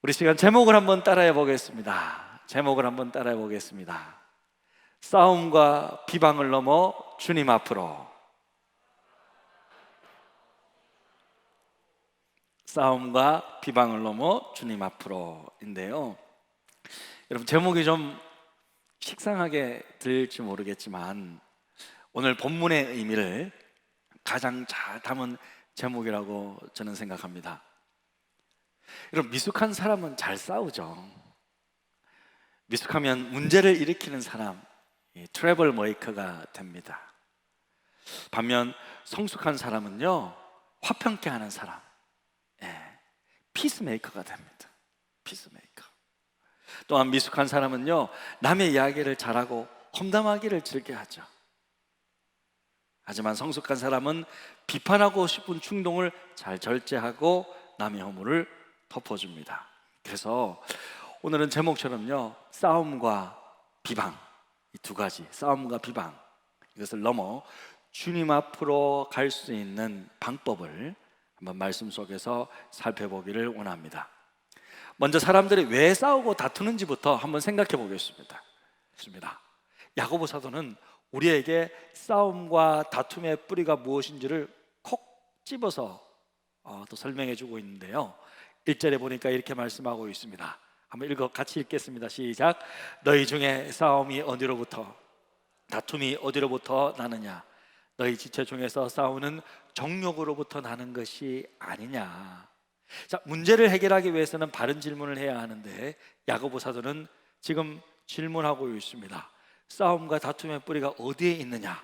우리 시간 제목을 한번 따라해 보겠습니다. 싸움과 비방을 넘어 주님 앞으로. 싸움과 비방을 넘어 주님 앞으로인데요, 여러분, 제목이 좀 식상하게 들릴지 모르겠지만 오늘 본문의 의미를 가장 잘 담은 제목이라고 저는 생각합니다. 여러분, 미숙한 사람은 잘 싸우죠. 미숙하면 문제를 일으키는 사람, 트러블 메이커가 됩니다. 반면 성숙한 사람은요, 화평케 하는 사람, 피스메이커가 됩니다. 피스메이커. 또한 미숙한 사람은요, 남의 이야기를 잘하고 험담하기를 즐겨하죠. 하지만 성숙한 사람은 비판하고 싶은 충동을 잘 절제하고 남의 허물을 덮어줍니다. 그래서 오늘은 제목처럼요, 싸움과 비방, 이 두 가지, 싸움과 비방, 이것을 넘어 주님 앞으로 갈 수 있는 방법을 한번 말씀 속에서 살펴보기를 원합니다. 먼저 사람들이 왜 싸우고 다투는지부터 한번 생각해 보겠습니다. 야고보 사도는 우리에게 싸움과 다툼의 뿌리가 무엇인지를 콕 집어서 또 설명해 주고 있는데요, 1절에 보니까 이렇게 말씀하고 있습니다. 한번 같이 읽겠습니다. 시작. 너희 중에 싸움이 어디로부터, 다툼이 어디로부터 나느냐? 너희 지체 중에서 싸우는 정욕으로부터 나는 것이 아니냐? 자, 문제를 해결하기 위해서는 바른 질문을 해야 하는데 야고보 사도는 지금 질문하고 있습니다. 싸움과 다툼의 뿌리가 어디에 있느냐?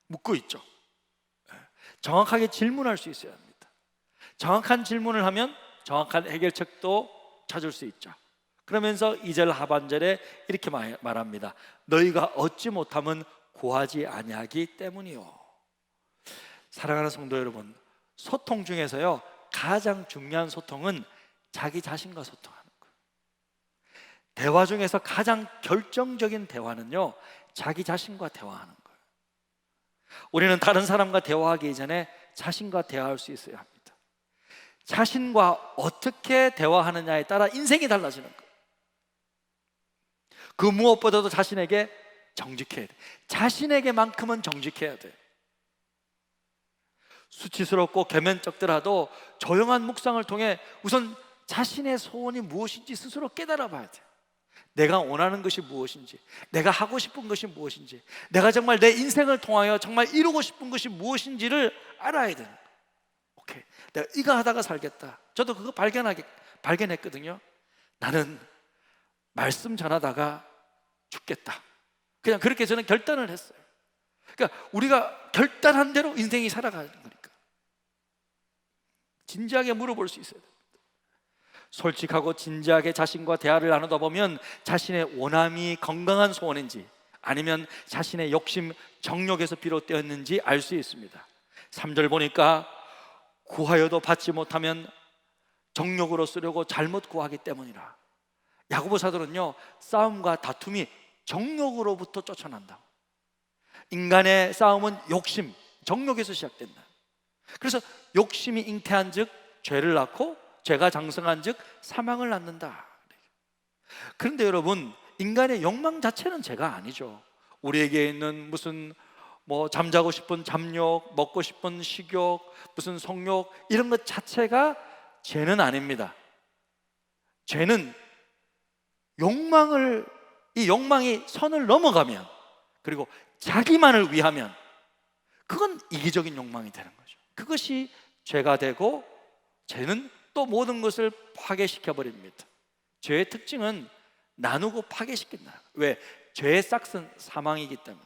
묻고 있죠. 정확하게 질문할 수 있어야 합니다. 정확한 질문을 하면 정확한 해결책도 찾을 수 있죠. 그러면서 2절 하반절에 이렇게 말합니다. 너희가 얻지 못함은 구하지 아니하기 때문이요. 사랑하는 성도 여러분, 소통 중에서요, 가장 중요한 소통은 자기 자신과 소통하는 거예요. 대화 중에서 가장 결정적인 대화는요, 자기 자신과 대화하는 거예요. 우리는 다른 사람과 대화하기 이전에 자신과 대화할 수 있어야 합니다. 자신과 어떻게 대화하느냐에 따라 인생이 달라지는 거예요. 그 무엇보다도 자신에게 정직해야 돼. 자신에게만큼은 정직해야 돼. 수치스럽고 계면쩍더라도 조용한 묵상을 통해 우선 자신의 소원이 무엇인지 스스로 깨달아 봐야 돼. 내가 원하는 것이 무엇인지, 내가 하고 싶은 것이 무엇인지, 내가 정말 내 인생을 통하여 정말 이루고 싶은 것이 무엇인지를 알아야 돼. 오케이, 내가 이거 하다가 살겠다. 저도 그거 발견했거든요. 나는 말씀 전하다가 죽겠다. 그냥 그렇게 저는 결단을 했어요. 그러니까 우리가 결단한 대로 인생이 살아가는 거니까 진지하게 물어볼 수 있어야 됩니다. 솔직하고 진지하게 자신과 대화를 나누다 보면 자신의 원함이 건강한 소원인지 아니면 자신의 욕심, 정욕에서 비롯되었는지 알 수 있습니다. 3절 보니까 구하여도 받지 못하면 정욕으로 쓰려고 잘못 구하기 때문이라. 야고보 사도는요, 싸움과 다툼이 정욕으로부터 쫓아난다. 인간의 싸움은 욕심, 정욕에서 시작된다. 그래서 욕심이 잉태한 즉 죄를 낳고 죄가 장성한 즉 사망을 낳는다. 그런데 여러분, 인간의 욕망 자체는 죄가 아니죠. 우리에게 있는 무슨 잠자고 싶은 잠욕, 먹고 싶은 식욕, 무슨 성욕, 이런 것 자체가 죄는 아닙니다. 죄는 이 욕망이 선을 넘어가면, 그리고 자기만을 위하면 그건 이기적인 욕망이 되는 거죠. 그것이 죄가 되고, 죄는 또 모든 것을 파괴시켜 버립니다. 죄의 특징은 나누고 파괴시킨다. 왜? 죄의 싹은 사망이기 때문에.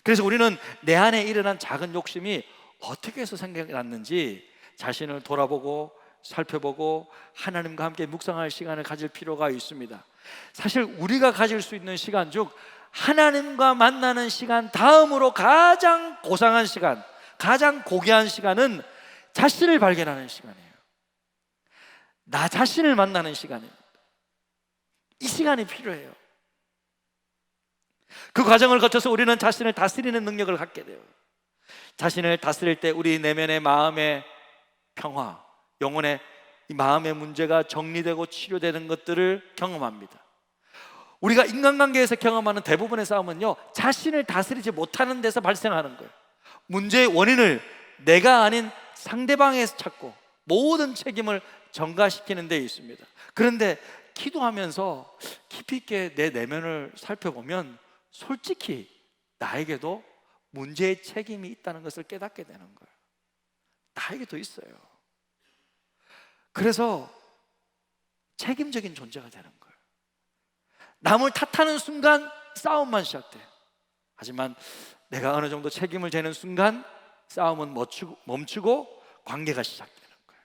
그래서 우리는 내 안에 일어난 작은 욕심이 어떻게 해서 생겨났는지 자신을 돌아보고 살펴보고 하나님과 함께 묵상할 시간을 가질 필요가 있습니다. 사실 우리가 가질 수 있는 시간 중 하나님과 만나는 시간 다음으로 가장 고상한 시간, 가장 고귀한 시간은 자신을 발견하는 시간이에요. 나 자신을 만나는 시간입니다. 이 시간이 필요해요. 그 과정을 거쳐서 우리는 자신을 다스리는 능력을 갖게 돼요. 자신을 다스릴 때 우리 내면의 마음의 평화, 영혼의 이 마음의 문제가 정리되고 치료되는 것들을 경험합니다. 우리가 인간관계에서 경험하는 대부분의 싸움은요, 자신을 다스리지 못하는 데서 발생하는 거예요. 문제의 원인을 내가 아닌 상대방에서 찾고 모든 책임을 전가시키는 데 있습니다. 그런데 기도하면서 깊이 있게 내 내면을 살펴보면 솔직히 나에게도 문제의 책임이 있다는 것을 깨닫게 되는 거예요. 나에게도 있어요. 그래서 책임적인 존재가 되는 거예요. 남을 탓하는 순간 싸움만 시작돼요. 하지만 내가 어느 정도 책임을 지는 순간 싸움은 멈추고 관계가 시작되는 거예요.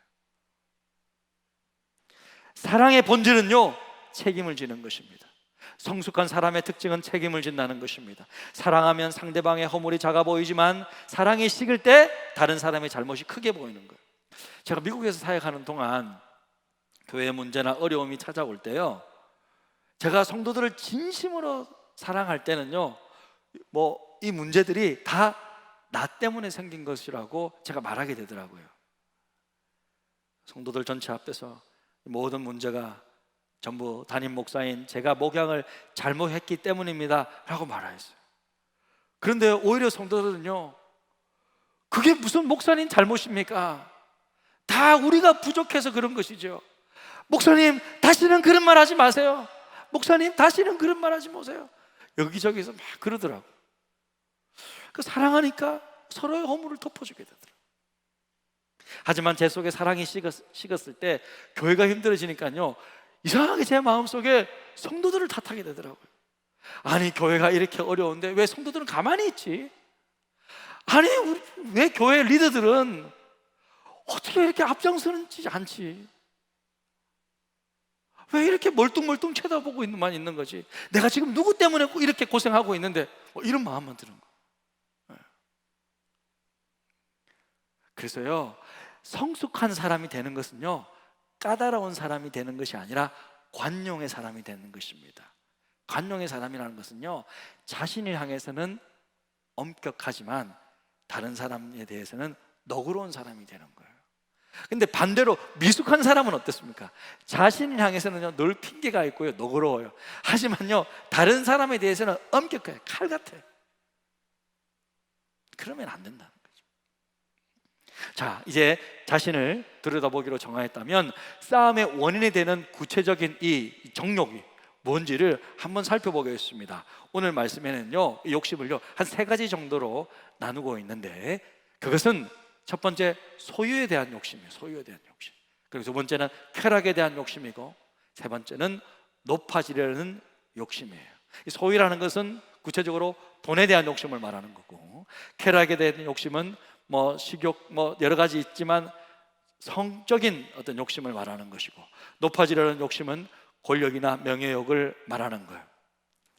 사랑의 본질은요, 책임을 지는 것입니다. 성숙한 사람의 특징은 책임을 진다는 것입니다. 사랑하면 상대방의 허물이 작아 보이지만 사랑이 식을 때 다른 사람의 잘못이 크게 보이는 거예요. 제가 미국에서 사역하는 동안 교회 문제나 어려움이 찾아올 때요, 제가 성도들을 진심으로 사랑할 때는요, 이 문제들이 다 나 때문에 생긴 것이라고 제가 말하게 되더라고요. 성도들 전체 앞에서 모든 문제가 전부 담임 목사인 제가 목양을 잘못했기 때문입니다 라고 말하였어요. 그런데 오히려 성도들은요, 그게 무슨 목사님 잘못입니까? 다 우리가 부족해서 그런 것이죠. 목사님 다시는 그런 말 하지 마세요. 목사님 다시는 그런 말 하지 마세요. 여기저기서 막 그러더라고요. 그 사랑하니까 서로의 허물을 덮어주게 되더라고요. 하지만 제 속에 사랑이 식었을 때 교회가 힘들어지니까요, 이상하게 제 마음속에 성도들을 탓하게 되더라고요. 아니 교회가 이렇게 어려운데 왜 성도들은 가만히 있지? 아니 왜 교회 리더들은 어떻게 이렇게 앞장서는지 않지? 왜 이렇게 멀뚱멀뚱 쳐다보고 있는 거지? 내가 지금 누구 때문에 이렇게 고생하고 있는데 이런 마음만 드는 거예요. 그래서요, 성숙한 사람이 되는 것은요, 까다로운 사람이 되는 것이 아니라 관용의 사람이 되는 것입니다. 관용의 사람이라는 것은요, 자신을 향해서는 엄격하지만 다른 사람에 대해서는 너그러운 사람이 되는 거예요. 근데 반대로 미숙한 사람은 어떻습니까? 자신을 향해서는요, 늘 핑계가 있고요, 너그러워요. 하지만요, 다른 사람에 대해서는 엄격해요. 칼 같아요. 그러면 안 된다는 거죠. 자, 이제 자신을 들여다보기로 정하였다면 싸움의 원인이 되는 구체적인 이 정욕이 뭔지를 한번 살펴보겠습니다. 오늘 말씀에는요, 이 욕심을요, 한 세 가지 정도로 나누고 있는데, 그것은 첫 번째 소유에 대한 욕심이에요. 소유에 대한 욕심. 그리고 두 번째는 쾌락에 대한 욕심이고, 세 번째는 높아지려는 욕심이에요. 이 소유라는 것은 구체적으로 돈에 대한 욕심을 말하는 거고, 쾌락에 대한 욕심은 식욕 여러 가지 있지만 성적인 어떤 욕심을 말하는 것이고, 높아지려는 욕심은 권력이나 명예욕을 말하는 거예요.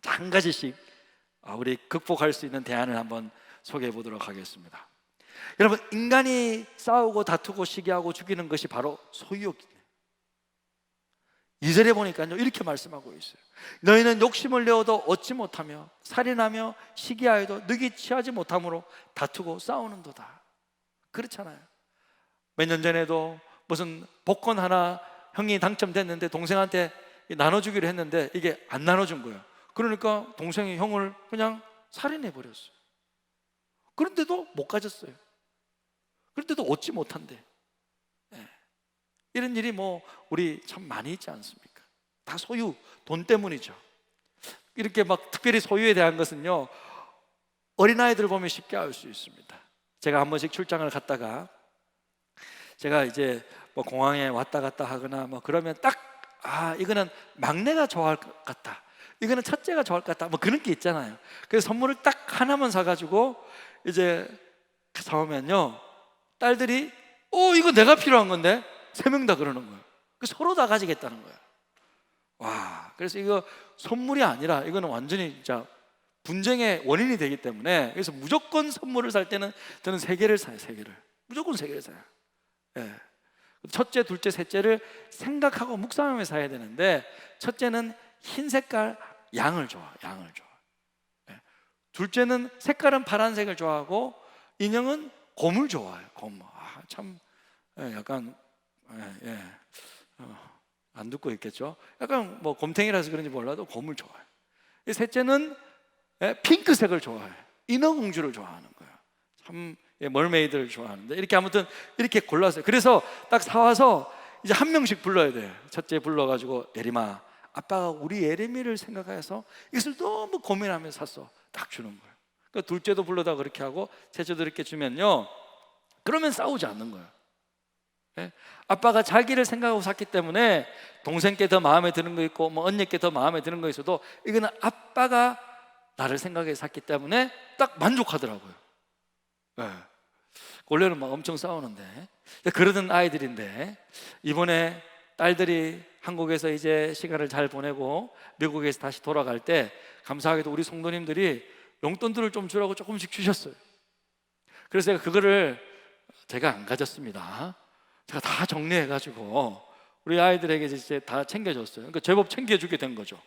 한 가지씩 우리 극복할 수 있는 대안을 한번 소개해 보도록 하겠습니다. 여러분, 인간이 싸우고 다투고 시기하고 죽이는 것이 바로 소유욕이에요. 2절에 보니까요, 이렇게 말씀하고 있어요. 너희는 욕심을 내어도 얻지 못하며 살인하며 시기하여도 늑이 취하지 못함으로 다투고 싸우는도다. 그렇잖아요. 몇 년 전에도 무슨 복권 하나 형이 당첨됐는데 동생한테 나눠주기로 했는데 이게 안 나눠준 거예요. 그러니까 동생이 형을 그냥 살인해 버렸어요. 그런데도 못 가졌어요. 그런데도 얻지 못한대. 이런 일이 우리 참 많이 있지 않습니까? 다 소유, 돈 때문이죠. 이렇게 특별히 소유에 대한 것은요, 어린아이들 보면 쉽게 알 수 있습니다. 제가 한 번씩 출장을 갔다가 제가 이제 공항에 왔다 갔다 하거나 그러면 딱 이거는 막내가 좋아할 것 같다, 이거는 첫째가 좋아할 것 같다, 그런 게 있잖아요. 그래서 선물을 딱 하나만 사가지고 이제 사오면요, 딸들이 이거 내가 필요한 건데 3명 다 그러는 거예요. 서로 다 가지겠다는 거예요. 와, 그래서 이거 선물이 아니라 이거는 완전히 진짜 분쟁의 원인이 되기 때문에, 그래서 무조건 선물을 살 때는 저는 3개를 사요. 3개를 무조건 3개를 사요. 첫째, 둘째, 셋째를 생각하고 묵상하면서 사야 되는데, 첫째는 흰 색깔 양을 좋아. 둘째는 색깔은 파란색을 좋아하고 인형은 곰을 좋아해요. 곰. 참 약간 예, 예. 안 듣고 있겠죠. 약간 뭐 곰탱이라서 그런지 몰라도 곰을 좋아해요. 셋째는 핑크색을 좋아해요. 인어공주를 좋아하는 거예요. 참 멀메이드를 좋아하는데 이렇게 아무튼 이렇게 골랐어요. 그래서 딱 사와서 이제 한 명씩 불러야 돼요. 첫째 불러가지고 예림아, 아빠가 우리 예림이를 생각해서 이것을 너무 고민하면서 샀어. 딱 주는 거예요. 그러니까 둘째도 불러다 그렇게 하고 셋째도 이렇게 주면요, 그러면 싸우지 않는 거예요. 아빠가 자기를 생각하고 샀기 때문에 동생께 더 마음에 드는 거 있고 뭐 언니께 더 마음에 드는 거 있어도 이거는 아빠가 나를 생각해 샀기 때문에 딱 만족하더라고요. 원래는 막 엄청 싸우는데 그러던 아이들인데 이번에 딸들이 한국에서 이제 시간을 잘 보내고 미국에서 다시 돌아갈 때 감사하게도 우리 성도님들이 용돈들을 좀 주라고 조금씩 주셨어요. 그래서 제가 안 가졌습니다. 제가 다 정리해가지고 우리 아이들에게 이제 다 챙겨줬어요. 그러니까 제법 챙겨주게 된 거죠.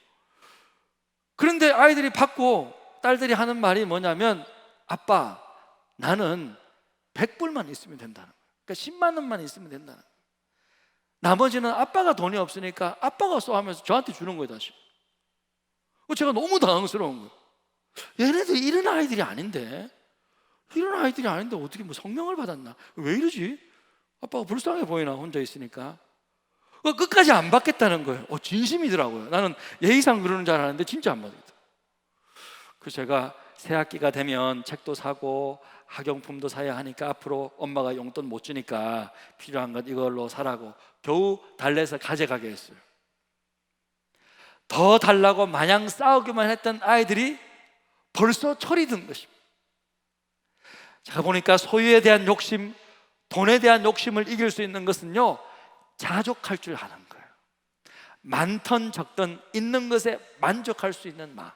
그런데 아이들이 받고 딸들이 하는 말이 뭐냐면, 아빠, 나는 100불만 있으면 된다는 거예요. 그러니까 10만 원만 있으면 된다는 거예요. 나머지는 아빠가 돈이 없으니까 아빠가 써 하면서 저한테 주는 거예요, 다시. 제가 너무 당황스러운 거예요. 얘네들이 이런 아이들이 아닌데 어떻게 뭐 성령을 받았나? 왜 이러지? 아빠가 불쌍해 보이나, 혼자 있으니까. 끝까지 안 받겠다는 거예요. 진심이더라고요. 나는 예의상 그러는 줄 알았는데 진짜 안 받겠다. 그래서 제가 새 학기가 되면 책도 사고 학용품도 사야 하니까 앞으로 엄마가 용돈 못 주니까 필요한 것 이걸로 사라고 겨우 달래서 가져가게 했어요. 더 달라고 마냥 싸우기만 했던 아이들이 벌써 철이 든 것입니다. 제가 보니까 소유에 대한 욕심, 돈에 대한 욕심을 이길 수 있는 것은요, 자족할 줄 아는 거예요. 많던 적던 있는 것에 만족할 수 있는 마음,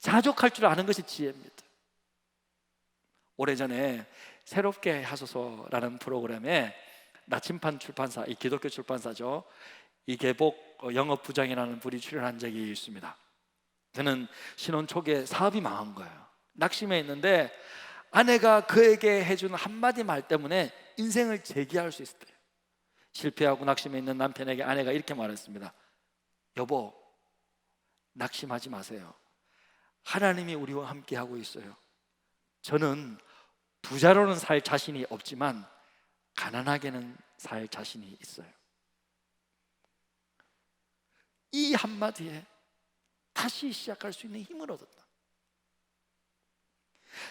자족할 줄 아는 것이 지혜입니다. 오래전에 새롭게 하소서라는 프로그램에 나침반 출판사, 이 기독교 출판사죠, 이계복 영업부장이라는 분이 출연한 적이 있습니다. 저는 신혼 초기에 사업이 망한 거예요. 낙심해 있는데 아내가 그에게 해준 한마디 말 때문에 인생을 재기할 수 있었대요. 실패하고 낙심해 있는 남편에게 아내가 이렇게 말했습니다. 여보, 낙심하지 마세요. 하나님이 우리와 함께 하고 있어요. 저는 부자로는 살 자신이 없지만 가난하게는 살 자신이 있어요. 이 한마디에 다시 시작할 수 있는 힘을 얻었다.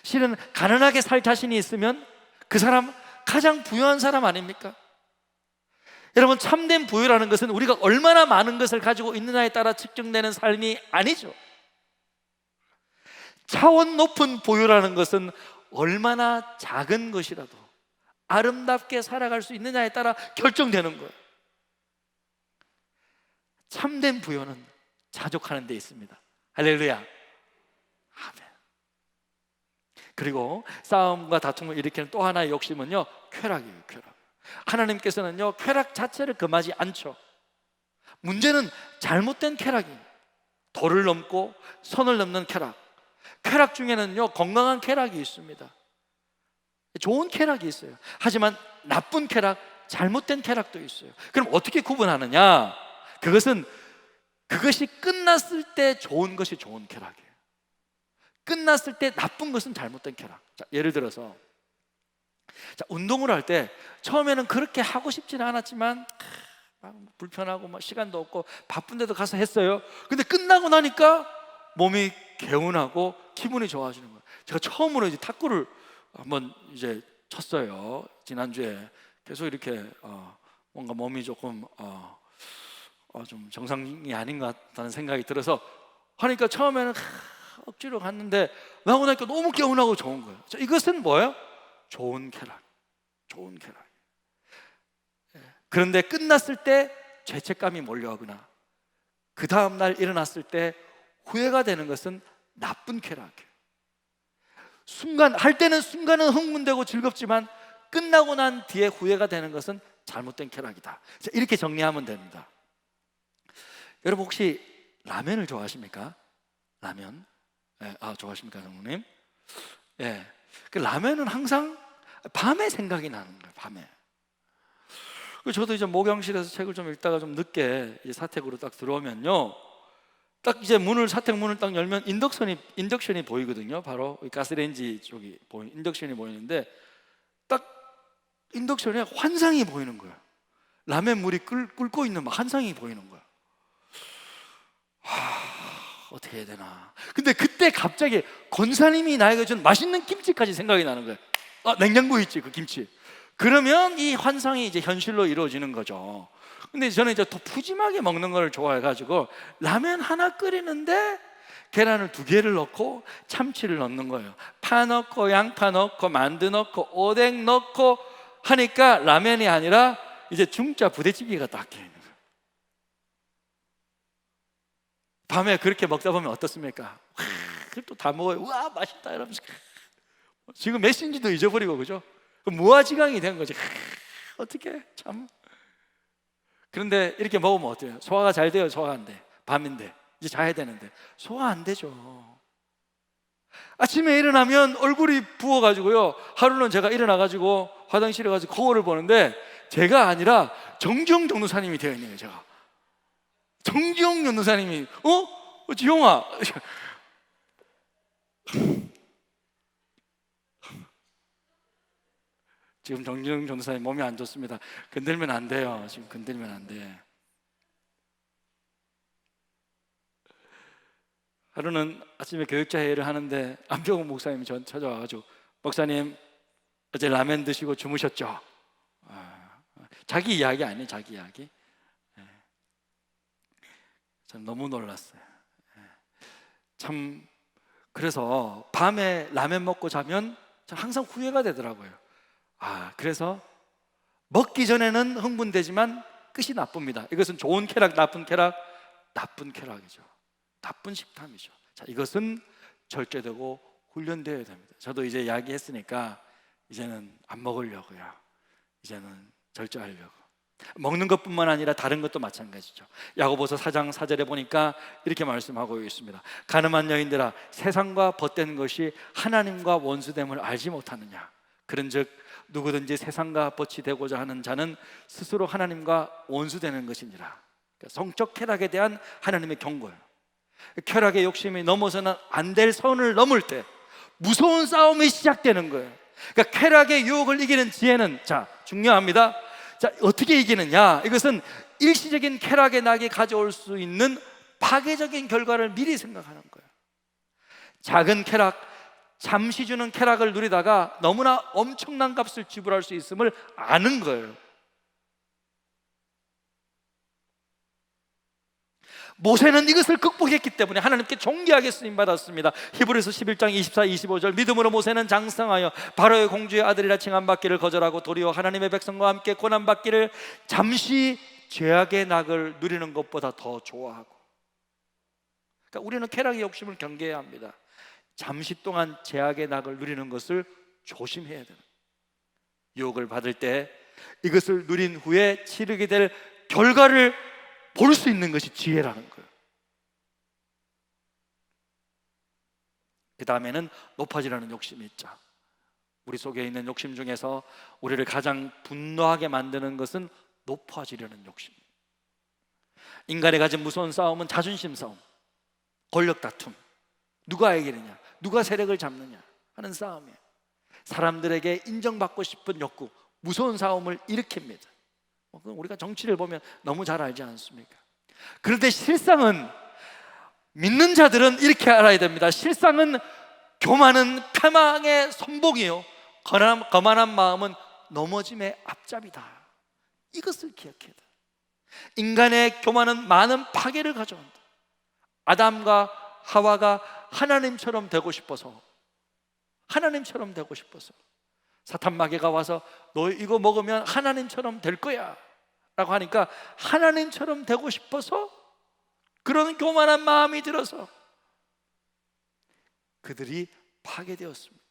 실은 가난하게 살 자신이 있으면 그 사람 가장 부유한 사람 아닙니까? 여러분, 참된 부유라는 것은 우리가 얼마나 많은 것을 가지고 있느냐에 따라 측정되는 삶이 아니죠. 차원 높은 부유라는 것은 얼마나 작은 것이라도 아름답게 살아갈 수 있느냐에 따라 결정되는 거예요. 참된 부유는 자족하는 데 있습니다. 할렐루야. 아멘. 그리고 싸움과 다툼을 일으키는 또 하나의 욕심은요, 쾌락이에요. 쾌락. 하나님께서는요, 쾌락 자체를 금하지 않죠. 문제는 잘못된 쾌락이에요. 도를 넘고 선을 넘는 쾌락. 쾌락 중에는요, 건강한 쾌락이 있습니다. 좋은 쾌락이 있어요. 하지만 나쁜 쾌락, 잘못된 쾌락도 있어요. 그럼 어떻게 구분하느냐? 그것이 끝났을 때 좋은 것이 좋은 쾌락이에요. 끝났을 때 나쁜 것은 잘못된 쾌락. 자, 예를 들어서 운동을 할 때 처음에는 그렇게 하고 싶지는 않았지만 불편하고 시간도 없고 바쁜데도 가서 했어요. 근데 끝나고 나니까 몸이 개운하고 기분이 좋아지는 거예요. 제가 처음으로 이제 탁구를 한번 이제 쳤어요. 지난주에. 계속 이렇게 뭔가 몸이 조금 좀 정상이 아닌 것 같다는 생각이 들어서 하니까 처음에는 억지로 갔는데 나오고 나니까 너무 개운하고 좋은 거예요. 이것은 뭐예요? 좋은 쾌락. 좋은 쾌락. 그런데 끝났을 때 죄책감이 몰려오거나 그 다음날 일어났을 때 후회가 되는 것은 나쁜 쾌락이에요. 할 때는 순간은 흥분되고 즐겁지만 끝나고 난 뒤에 후회가 되는 것은 잘못된 쾌락이다. 이렇게 정리하면 됩니다. 여러분, 혹시 라면을 좋아하십니까? 라면? 좋아하십니까, 장모님? 그 라면은 항상 밤에 생각이 나는 거예요. 밤에. 저도 이제 목욕실에서 책을 좀 읽다가 좀 늦게 이제 사택으로 딱 들어오면요, 딱 이제 사택 문을 딱 열면 인덕션이 보이거든요. 바로 가스레인지 쪽이 인덕션이 보이는데, 딱 인덕션에 환상이 보이는 거예요. 라면 물이 끓고 있는 막 환상이 보이는 거예요. 어떻게 해야 되나. 근데 그때 갑자기 권사님이 나에게 준 맛있는 김치까지 생각이 나는 거예요. 냉장고에 있지, 그 김치. 그러면 이 환상이 이제 현실로 이루어지는 거죠. 근데 저는 이제 더 푸짐하게 먹는 걸 좋아해가지고 라면 하나 끓이는데 계란을 2개를 넣고 참치를 넣는 거예요. 파 넣고 양파 넣고 만두 넣고 오뎅 넣고 하니까 라면이 아니라 이제 중짜 부대찌개가 딱 돼 있는 거예요. 밤에 그렇게 먹다 보면 어떻습니까? 또 다 먹어요. 우와 맛있다 이러면서 지금 몇 시인지도 잊어버리고, 그죠? 무아지강이 된 거지. 어떻게 참. 그런데 이렇게 먹으면 어때요? 소화가 잘 돼요? 소화가 안 돼? 밤인데 이제 자야 되는데 소화 안 되죠. 아침에 일어나면 얼굴이 부어가지고요, 하루는 제가 일어나가지고 화장실에 가서 거울을 보는데 제가 아니라 정지용 전도사님이 되어 있는 거예요. 제가 정지용 전도사님이 지용아 지금 정지용 전도사님 몸이 안 좋습니다. 건들면 안 돼요. 지금 건들면 안 돼. 하루는 아침에 교육자 회의를 하는데 안병훈 목사님이 전 찾아와가지고, 목사님 어제 라면 드시고 주무셨죠? 자기 이야기 아니에요, 자기 이야기. 전 너무 놀랐어요. 참, 그래서 밤에 라면 먹고 자면 항상 후회가 되더라고요. 그래서 먹기 전에는 흥분되지만 끝이 나쁩니다. 이것은 좋은 쾌락, 나쁜 쾌락, 나쁜 쾌락이죠. 나쁜 식탐이죠. 자, 이것은 절제되고 훈련되어야 됩니다. 저도 이제 이야기했으니까 이제는 안 먹으려고요. 이제는 절제하려고. 먹는 것뿐만 아니라 다른 것도 마찬가지죠. 야고보서 4장 4절에 보니까 이렇게 말씀하고 있습니다. 가늠한 여인들아, 세상과 벗된 것이 하나님과 원수됨을 알지 못하느냐. 그런즉 누구든지 세상과 벗이 되고자 하는 자는 스스로 하나님과 원수되는 것이니라. 그러니까 성적 쾌락에 대한 하나님의 경고예요. 쾌락의 욕심이 넘어서는 안 될 선을 넘을 때 무서운 싸움이 시작되는 거예요. 그러니까 쾌락의 유혹을 이기는 지혜는, 중요합니다. 어떻게 이기느냐? 이것은 일시적인 쾌락의 낙이 가져올 수 있는 파괴적인 결과를 미리 생각하는 거예요. 작은 쾌락, 잠시 주는 쾌락을 누리다가 너무나 엄청난 값을 지불할 수 있음을 아는 거예요. 모세는 이것을 극복했기 때문에 하나님께 존귀하게 쓰임받았습니다. 히브리서 11장 24, 25절 믿음으로 모세는 장성하여 바로의 공주의 아들이라 칭함받기를 거절하고 도리어 하나님의 백성과 함께 고난받기를 잠시 죄악의 낙을 누리는 것보다 더 좋아하고. 그러니까 우리는 쾌락의 욕심을 경계해야 합니다. 잠시 동안 죄악의 낙을 누리는 것을 조심해야 돼요. 유혹을 받을 때 이것을 누린 후에 치르게 될 결과를 볼 수 있는 것이 지혜라는 거예요. 그 다음에는 높아지라는 욕심이 있죠. 우리 속에 있는 욕심 중에서 우리를 가장 분노하게 만드는 것은 높아지려는 욕심. 인간이 가진 무서운 싸움은 자존심 싸움, 권력 다툼, 누가 이기느냐, 누가 세력을 잡느냐 하는 싸움이에요. 사람들에게 인정받고 싶은 욕구, 무서운 싸움을 일으킵니다. 우리가 정치를 보면 너무 잘 알지 않습니까? 그런데 실상은, 믿는 자들은 이렇게 알아야 됩니다. 실상은 교만은 패망의 선봉이요, 거만한 마음은 넘어짐의 앞잡이다. 이것을 기억해야 돼. 인간의 교만은 많은 파괴를 가져온다. 아담과 하와가 하나님처럼 되고 싶어서, 사탄 마귀가 와서 너 이거 먹으면 하나님처럼 될 거야 라고 하니까 하나님처럼 되고 싶어서 그런 교만한 마음이 들어서 그들이 파괴되었습니다.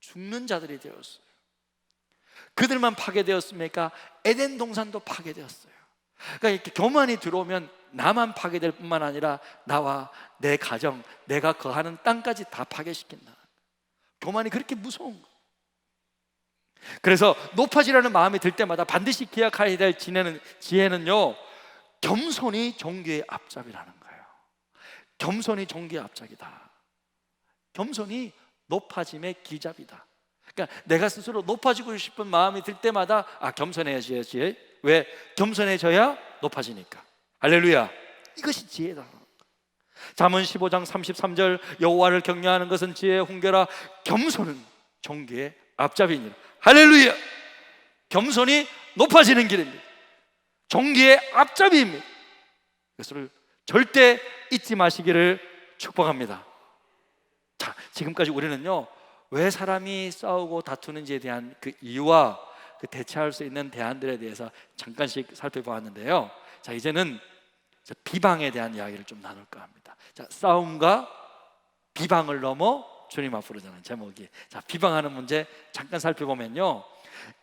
죽는 자들이 되었어요. 그들만 파괴되었습니까? 에덴 동산도 파괴되었어요. 그러니까 이렇게 교만이 들어오면 나만 파괴될 뿐만 아니라 나와 내 가정, 내가 거하는 땅까지 다 파괴시킨다. 교만이 그렇게 무서운 거예요. 그래서 높아지라는 마음이 들 때마다 반드시 기억해야 될 지혜는요, 겸손이 종교의 앞잡이라는 거예요. 겸손이 종교의 앞잡이다. 겸손이 높아짐의 길잡이다. 그러니까 내가 스스로 높아지고 싶은 마음이 들 때마다 겸손해야지. 왜? 겸손해져야 높아지니까. 할렐루야. 이것이 지혜다. 잠언 15장 33절, 여호와를 경외하는 것은 지혜의 훈계라, 겸손은 종교의 앞잡이니라. 할렐루야. 겸손이 높아지는 길입니다. 종교의 앞잡이입니다. 이것을 절대 잊지 마시기를 축복합니다. 자, 지금까지 우리는요, 왜 사람이 싸우고 다투는지에 대한 그 이유와 그 대처할 수 있는 대안들에 대해서 잠깐씩 살펴보았는데요. 자, 이제는 비방에 대한 이야기를 좀 나눌까 합니다. 자, 싸움과 비방을 넘어 주님 앞으로 저는 제목이, 자, 비방하는 문제 잠깐 살펴보면요,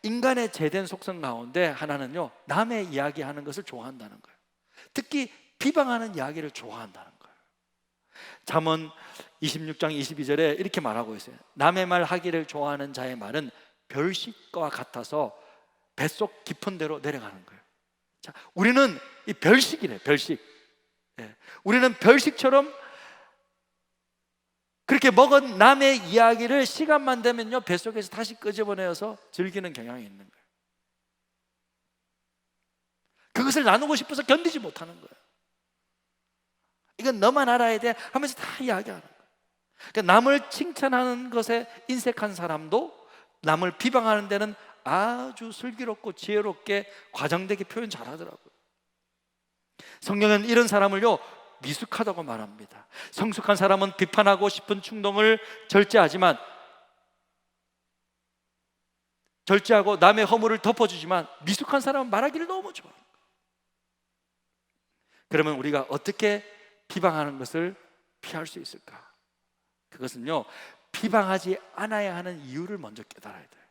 인간의 죄된 속성 가운데 하나는요, 남의 이야기하는 것을 좋아한다는 거예요. 특히 비방하는 이야기를 좋아한다는 거예요. 잠언 26장 22절에 이렇게 말하고 있어요. 남의 말 하기를 좋아하는 자의 말은 별식과 같아서 뱃속 깊은 데로 내려가는 거예요. 자, 우리는 이 별식이래, 별식. 우리는 별식처럼 그렇게 먹은 남의 이야기를 시간만 되면요, 뱃속에서 다시 끄집어내어서 즐기는 경향이 있는 거예요. 그것을 나누고 싶어서 견디지 못하는 거예요. 이건 너만 알아야 돼 하면서 다 이야기하는 거예요. 그러니까 남을 칭찬하는 것에 인색한 사람도 남을 비방하는 데는 아주 슬기롭고 지혜롭게 과장되게 표현 잘하더라고요. 성경은 이런 사람을요, 미숙하다고 말합니다. 성숙한 사람은 비판하고 싶은 충동을 절제하고 남의 허물을 덮어주지만, 미숙한 사람은 말하기를 너무 좋아해요. 그러면 우리가 어떻게 비방하는 것을 피할 수 있을까? 그것은요, 비방하지 않아야 하는 이유를 먼저 깨달아야 돼요.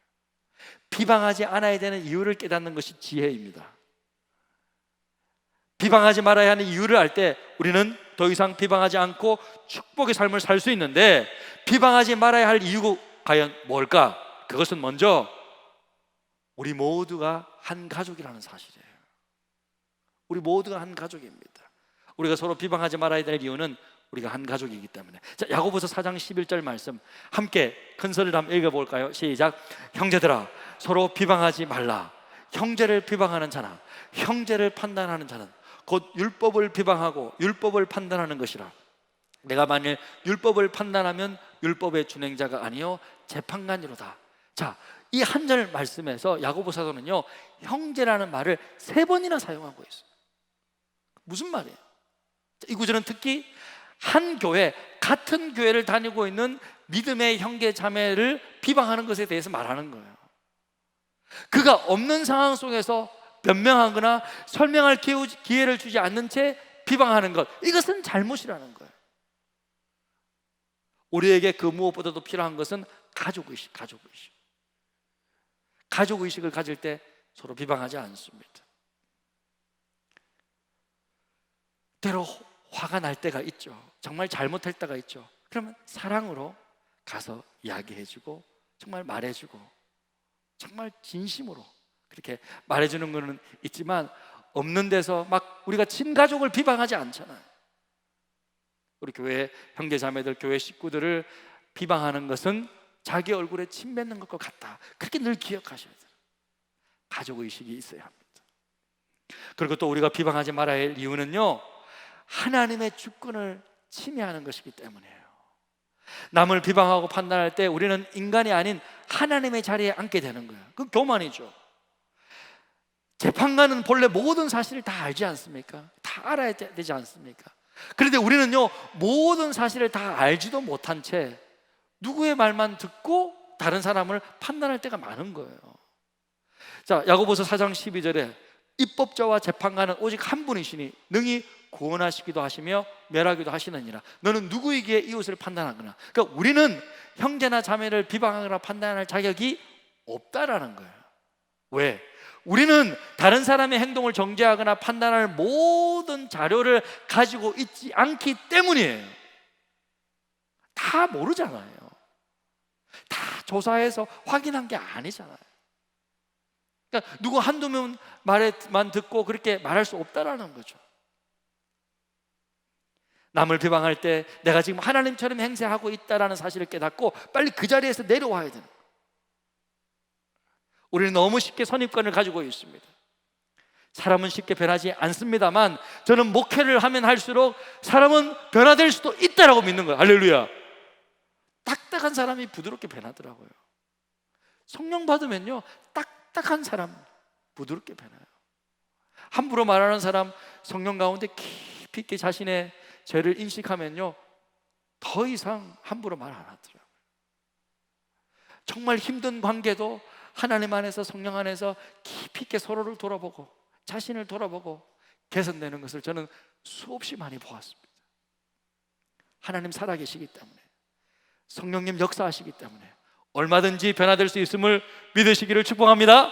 비방하지 않아야 되는 이유를 깨닫는 것이 지혜입니다. 비방하지 말아야 하는 이유를 알 때 우리는 더 이상 비방하지 않고 축복의 삶을 살 수 있는데, 비방하지 말아야 할 이유가 과연 뭘까? 그것은 먼저 우리 모두가 한 가족이라는 사실이에요. 우리 모두가 한 가족입니다. 우리가 서로 비방하지 말아야 될 이유는 우리가 한 가족이기 때문에. 자, 야고보서 4장 11절 말씀 함께 큰 소리로 한번 읽어볼까요? 시작. 형제들아, 서로 비방하지 말라. 형제를 비방하는 자나 형제를 판단하는 자는 곧 율법을 비방하고 율법을 판단하는 것이라. 내가 만일 율법을 판단하면 율법의 준행자가 아니요 재판관이로다. 자, 이 한 절 말씀에서 야고보 사도는요, 형제라는 말을 3번이나 사용하고 있어요. 무슨 말이에요? 이 구절은 특히 한 교회, 같은 교회를 다니고 있는 믿음의 형제 자매를 비방하는 것에 대해서 말하는 거예요. 그가 없는 상황 속에서 변명하거나 설명할 기회를 주지 않는 채 비방하는 것, 이것은 잘못이라는 거예요. 우리에게 그 무엇보다도 필요한 것은 가족의식. 가족의식을 가질 때 서로 비방하지 않습니다. 때로 화가 날 때가 있죠. 정말 잘못할 때가 있죠. 그러면 사랑으로 가서 이야기해주고, 정말 말해주고, 정말 진심으로 그렇게 말해주는 거는 있지만, 없는 데서 막 우리가 친가족을 비방하지 않잖아요. 우리 교회 형제 자매들, 교회 식구들을 비방하는 것은 자기 얼굴에 침 뱉는 것과 같다. 그렇게 늘 기억하셔야 돼요. 가족의식이 있어야 합니다. 그리고 또 우리가 비방하지 말아야 할 이유는요, 하나님의 주권을 침해하는 것이기 때문이에요. 남을 비방하고 판단할 때 우리는 인간이 아닌 하나님의 자리에 앉게 되는 거예요. 그건 교만이죠. 재판관은 본래 모든 사실을 다 알지 않습니까? 다 알아야 되지 않습니까? 그런데 우리는요, 모든 사실을 다 알지도 못한 채 누구의 말만 듣고 다른 사람을 판단할 때가 많은 거예요. 자, 야고보서 4장 12절에 입법자와 재판관은 오직 한 분이시니 능히 구원하시기도 하시며 멸하기도 하시느니라. 너는 누구에게 이웃을 판단하거나. 그러니까 우리는 형제나 자매를 비방하거나 판단할 자격이 없다라는 거예요. 왜? 우리는 다른 사람의 행동을 정죄하거나 판단할 모든 자료를 가지고 있지 않기 때문이에요. 다 모르잖아요. 다 조사해서 확인한 게 아니잖아요. 그러니까 누구 한두 명 말에만 듣고 그렇게 말할 수 없다라는 거죠. 남을 비방할 때 내가 지금 하나님처럼 행세하고 있다라는 사실을 깨닫고 빨리 그 자리에서 내려와야 되는 거예요. 우리는 너무 쉽게 선입관을 가지고 있습니다. 사람은 쉽게 변하지 않습니다만 저는 목회를 하면 할수록 사람은 변화될 수도 있다라고 믿는 거예요. 할렐루야. 딱딱한 사람이 부드럽게 변하더라고요. 성령 받으면요, 딱딱한 사람 부드럽게 변해요. 함부로 말하는 사람 성령 가운데 깊이 있게 자신의 죄를 인식하면요, 더 이상 함부로 말 안 하더라고요. 정말 힘든 관계도 하나님 안에서, 성령 안에서 깊이 있게 서로를 돌아보고 자신을 돌아보고 개선되는 것을 저는 수없이 많이 보았습니다. 하나님 살아계시기 때문에, 성령님 역사하시기 때문에 얼마든지 변화될 수 있음을 믿으시기를 축복합니다.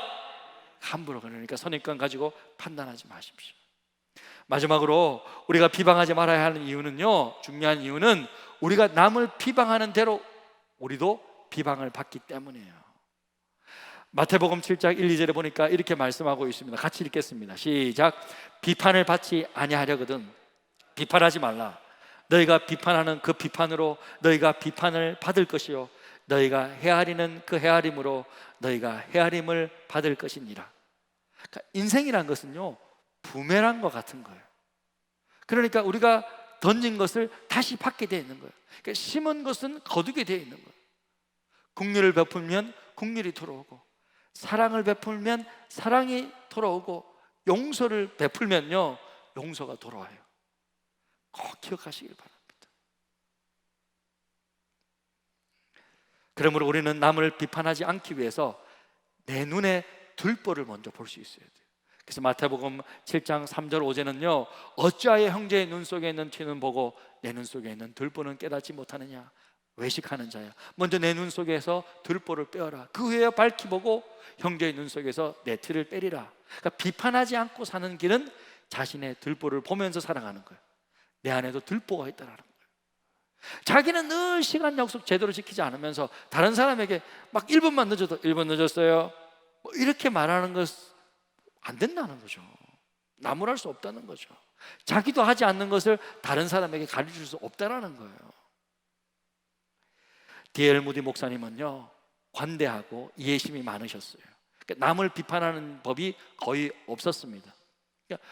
함부로, 그러니까 선입관 가지고 판단하지 마십시오. 마지막으로 우리가 비방하지 말아야 하는 이유는요, 중요한 이유는 우리가 남을 비방하는 대로 우리도 비방을 받기 때문이에요. 마태복음 7장 1, 2절에 보니까 이렇게 말씀하고 있습니다. 같이 읽겠습니다. 시작. 비판을 받지 아니하려거든 비판하지 말라. 너희가 비판하는 그 비판으로 너희가 비판을 받을 것이요 너희가 헤아리는 그 헤아림으로 너희가 헤아림을 받을 것이니라. 그러니까 인생이란 것은요, 부메랑과 같은 거예요. 그러니까 우리가 던진 것을 다시 받게 되어 있는 거예요. 그러니까 심은 것은 거두게 되어 있는 거예요. 긍휼을 베풀면 긍휼이 돌아오고, 사랑을 베풀면 사랑이 돌아오고, 용서를 베풀면요, 용서가 돌아와요. 꼭 기억하시길 바랍니다. 그러므로 우리는 남을 비판하지 않기 위해서 내 눈에 들보를 먼저 볼 수 있어야 돼요. 그래서 마태복음 7장 3절 5절은요, 어찌하여 형제의 눈 속에 있는 티는 보고 내 눈 속에 있는 들보는 깨닫지 못하느냐. 외식하는 자야, 먼저 내 눈 속에서 들보를 빼어라. 그 후에 밝히 보고 형제의 눈 속에서 내 티를 빼리라. 그러니까 비판하지 않고 사는 길은 자신의 들보를 보면서 살아가는 거예요. 내 안에도 들보가 있다는 거예요. 자기는 늘 시간 약속 제대로 지키지 않으면서 다른 사람에게 막 1분만 늦어도 1분 늦었어요 뭐 이렇게 말하는 것 안 된다는 거죠. 나무랄 수 없다는 거죠. 자기도 하지 않는 것을 다른 사람에게 가르칠 수 없다는 거예요. D.L. 무디 목사님은요, 관대하고 이해심이 많으셨어요. 그러니까 남을 비판하는 법이 거의 없었습니다. 그러니까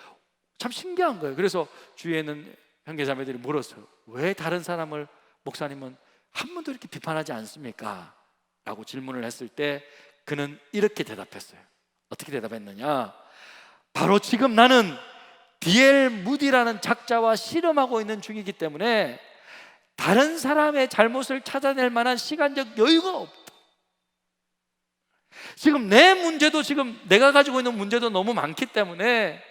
참 신기한 거예요. 그래서 주위에는 형제자매들이 물었어요. 왜 다른 사람을 목사님은 한 번도 이렇게 비판하지 않습니까? 라고 질문을 했을 때 그는 이렇게 대답했어요. 어떻게 대답했느냐? 바로 지금 나는 D.L. 무디라는 작자와 씨름하고 있는 중이기 때문에 다른 사람의 잘못을 찾아낼 만한 시간적 여유가 없다. 지금 내 문제도, 지금 내가 가지고 있는 문제도 너무 많기 때문에,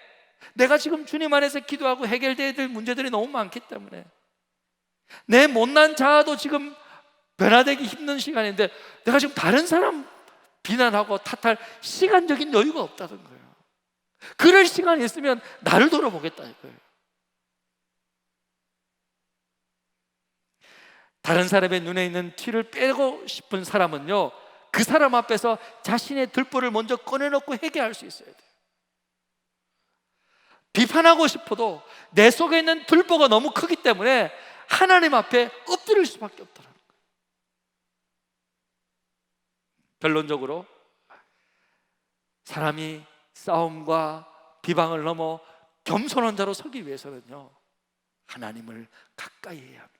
내가 지금 주님 안에서 기도하고 해결돼야 될 문제들이 너무 많기 때문에, 내 못난 자아도 지금 변화되기 힘든 시간인데 내가 지금 다른 사람 비난하고 탓할 시간적인 여유가 없다는 거예요. 그럴 시간이 있으면 나를 돌아보겠다 이거예요. 다른 사람의 눈에 있는 티를 빼고 싶은 사람은요, 그 사람 앞에서 자신의 들보를 먼저 꺼내놓고 회개할 수 있어야 돼요. 비판하고 싶어도 내 속에 있는 들보가 너무 크기 때문에 하나님 앞에 엎드릴 수밖에 없더라고요. 결론적으로 사람이 싸움과 비방을 넘어 겸손한 자로 서기 위해서는요, 하나님을 가까이 해야 합니다.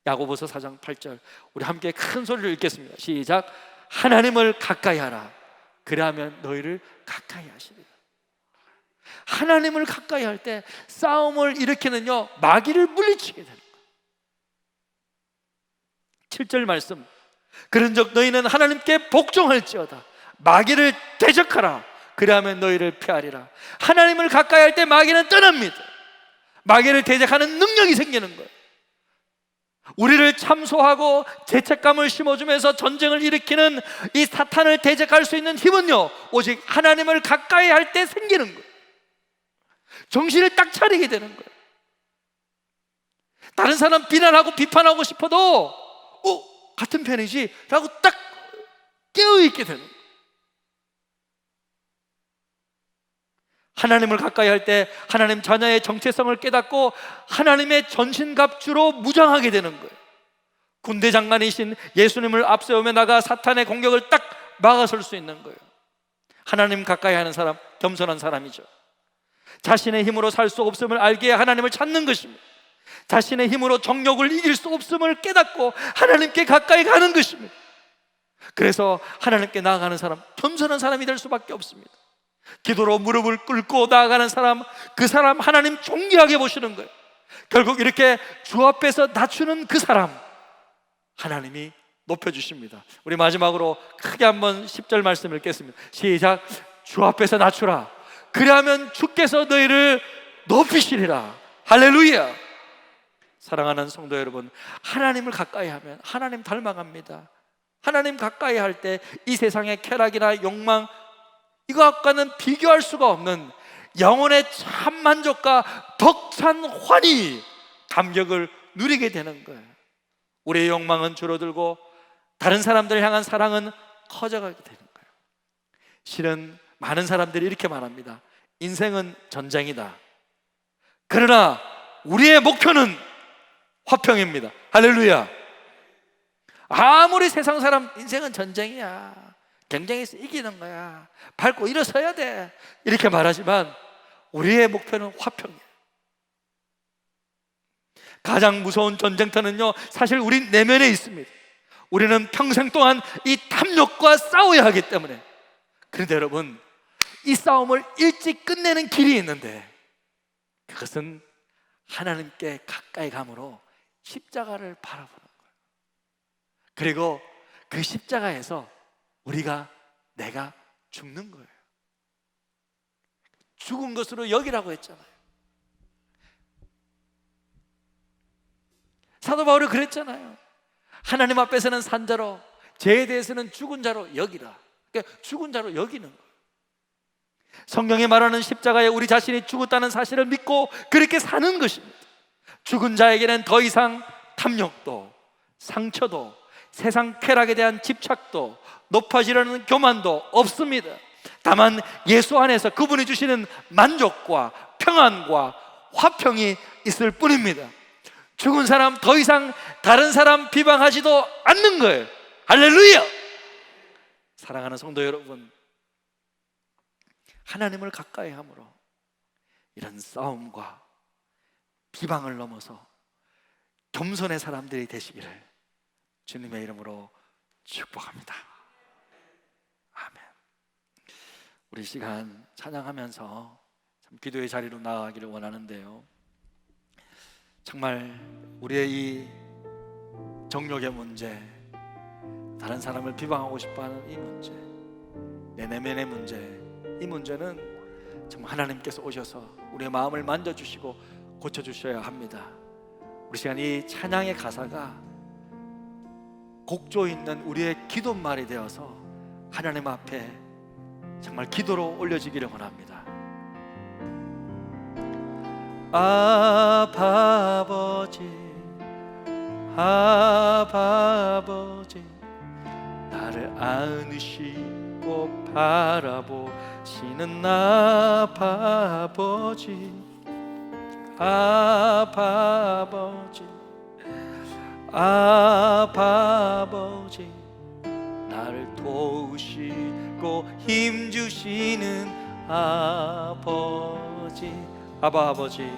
야고보서 4장 8절 우리 함께 큰 소리를 읽겠습니다. 시작. 하나님을 가까이 하라. 그래야면 너희를 가까이 하시리라. 하나님을 가까이 할 때 싸움을 일으키는요, 마귀를 물리치게 되는 거예요. 7절 말씀. 그런즉 너희는 하나님께 복종할지어다. 마귀를 대적하라. 그래야면 너희를 피하리라. 하나님을 가까이 할 때 마귀는 떠납니다. 마귀를 대적하는 능력이 생기는 거예요. 우리를 참소하고 죄책감을 심어주면서 전쟁을 일으키는 이 사탄을 대적할 수 있는 힘은요, 오직 하나님을 가까이 할 때 생기는 거예요. 정신을 딱 차리게 되는 거예요. 다른 사람 비난하고 비판하고 싶어도 같은 편이지 라고 딱 깨어있게 되는 거예요. 하나님을 가까이 할 때 하나님 자녀의 정체성을 깨닫고 하나님의 전신갑주로 무장하게 되는 거예요. 군대 장관이신 예수님을 앞세우며 나가 사탄의 공격을 딱 막아설 수 있는 거예요. 하나님 가까이 하는 사람, 겸손한 사람이죠. 자신의 힘으로 살 수 없음을 알기에 하나님을 찾는 것입니다. 자신의 힘으로 정욕을 이길 수 없음을 깨닫고 하나님께 가까이 가는 것입니다. 그래서 하나님께 나아가는 사람, 겸손한 사람이 될 수밖에 없습니다. 기도로 무릎을 꿇고 나아가는 사람, 그 사람 하나님 존귀하게 보시는 거예요. 결국 이렇게 주 앞에서 낮추는 그 사람 하나님이 높여주십니다. 우리 마지막으로 크게 한번 10절 말씀 읽겠습니다. 시작. 주 앞에서 낮추라. 그리하면 주께서 너희를 높이시리라. 할렐루야. 사랑하는 성도 여러분, 하나님을 가까이 하면 하나님 닮아갑니다. 하나님 가까이 할 때 이 세상의 쾌락이나 욕망, 이것과는 비교할 수가 없는 영혼의 참 만족과 벅찬 환희, 감격을 누리게 되는 거예요. 우리의 욕망은 줄어들고 다른 사람들을 향한 사랑은 커져가게 되는 거예요. 실은 많은 사람들이 이렇게 말합니다. 인생은 전쟁이다. 그러나 우리의 목표는 화평입니다. 할렐루야. 아무리 세상 사람 인생은 전쟁이야, 경쟁에서 이기는 거야, 밟고 일어서야 돼, 이렇게 말하지만 우리의 목표는 화평이에요. 가장 무서운 전쟁터는요, 사실 우리 내면에 있습니다. 우리는 평생 동안 이 탐욕과 싸워야 하기 때문에. 그런데 여러분, 이 싸움을 일찍 끝내는 길이 있는데 그것은 하나님께 가까이 감으로 십자가를 바라보는 거예요. 그리고 그 십자가에서 내가 죽는 거예요. 죽은 것으로 여기라고 했잖아요. 사도 바울이 그랬잖아요. 하나님 앞에서는 산자로, 죄에 대해서는 죽은 자로 여기라. 그러니까 죽은 자로 여기는 거예요. 성경에 말하는 십자가에 우리 자신이 죽었다는 사실을 믿고 그렇게 사는 것입니다. 죽은 자에게는 더 이상 탐욕도, 상처도, 세상 쾌락에 대한 집착도, 높아지려는 교만도 없습니다. 다만 예수 안에서 그분이 주시는 만족과 평안과 화평이 있을 뿐입니다. 죽은 사람 더 이상 다른 사람 비방하지도 않는 거예요. 할렐루야! 사랑하는 성도 여러분, 하나님을 가까이 함으로 이런 싸움과 비방을 넘어서 겸손의 사람들이 되시기를 주님의 이름으로 축복합니다. 아멘. 우리 시간 찬양하면서 참 기도의 자리로 나아가기를 원하는데요, 정말 우리의 이 정욕의 문제, 다른 사람을 비방하고 싶어하는 이 문제, 내 내면의 문제, 이 문제는 정말 하나님께서 오셔서 우리의 마음을 만져주시고 고쳐주셔야 합니다. 우리 시간 이 찬양의 가사가 곡조 있는 우리의 기도말이 되어서 하나님 앞에 정말 기도로 올려지기를 원합니다. 아버지, 아버지, 나를 안으시고 바라보시는 아버지, 아버지, 아버지, 나를 도우시고 힘주시는 아버지, 아버지,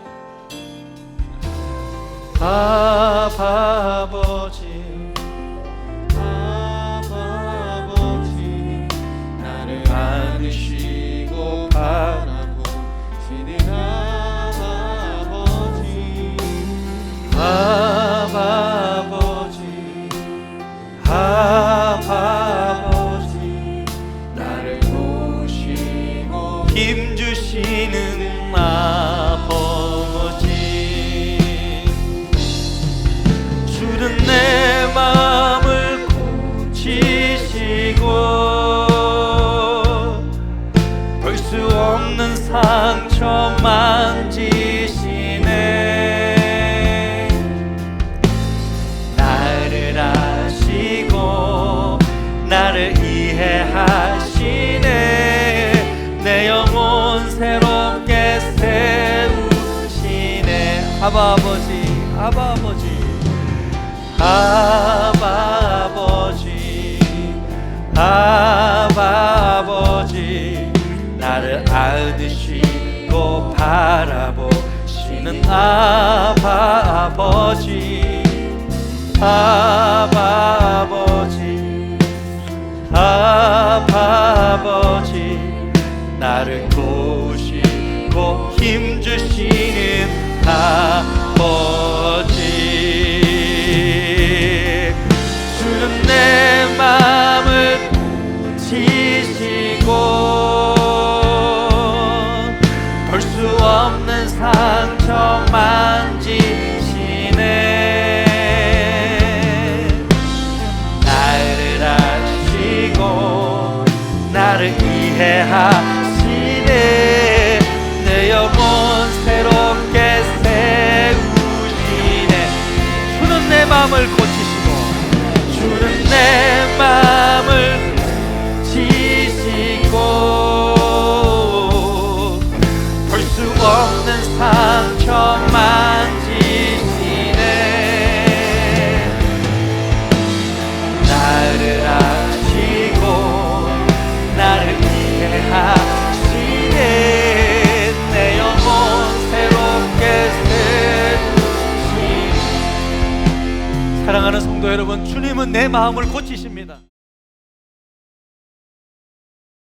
아버지, 아버지, 나를 안으시고 바라보시는 아버지, 아버지, 아버지, 나를 도우시고 힘주시는 아버지, 주는 내 마음을 고치시고 볼 수 없는 상처 만지시네. 나를 아시고 나를 이해하시네. 내 영혼 새로 아바 아버지, 아바 아버지, 아바 아버지, 아바 아버지, 나를 안으시고 바라보시는 아바 아버지, 아바 아버지, 아바 아버지, 나를 도우시고 힘주시는 아버지. 주는 내 마음을 지시고 볼 수 없는 상처 만지시네. 나를 아시고 나를 이해하시네. 내 영혼 새롭게 세우시네. 주는 내 마음을 고치시고 주는 내 마음을 지시고 볼 수 없는 상처 만지시네. 나를 아시고 나를 이해하시네. 내 영혼 새롭게 세우시네. 사랑하는 성도 여러분, 주님은 내 마음을 고치십니다.